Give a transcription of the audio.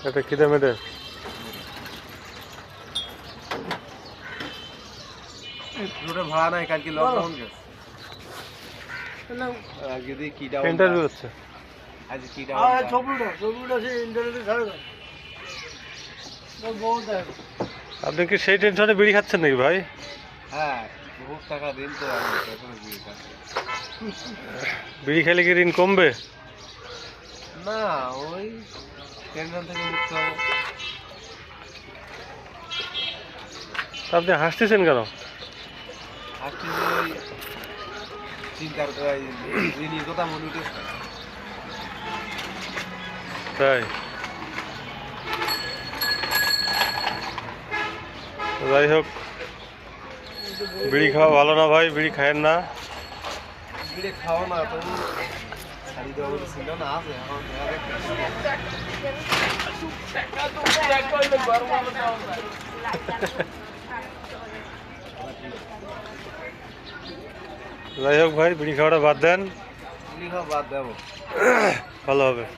এটা কি দাম এটা? রোডে ভাড়া নাই, কালকে লকডাউন গেছে। আজকে দেখি কি ডাউন ইন্টারভিউ হচ্ছে। আজ কি ডাউন ছবিটা সে ইন্টারনেটে ছাড়ে দাও। বহুত আছে। আপনি কি সেই টেনশনে বিড়ি খাচ্ছেন নাকি ভাই? হ্যাঁ, বহুত টাকা দিন তো আমি এখনো বিয়ে করছি। বিড়ি খেলে কি ঋণ কমবে? না, ওই টেনশন থেকে মুক্ত হবো। তা আপনি হাসতেছেন কেন? আজকে ওই চিন্তার ঋণের কথা মনে উঠেছে। তাই যাই হোক, বিড়ি খাওয়া ভালো না ভাই, বিড়ি খায়েন না। বিড়ে খাওয়া না তো শাড়ি দেওয়া বলে ছিল না, আছে এখন দেখা যাই হোক ভাই, বিড়ি খাওয়াটা বাদ দেন, বিড়ি খাওয়া বাদ দেবো। ভালো হবে।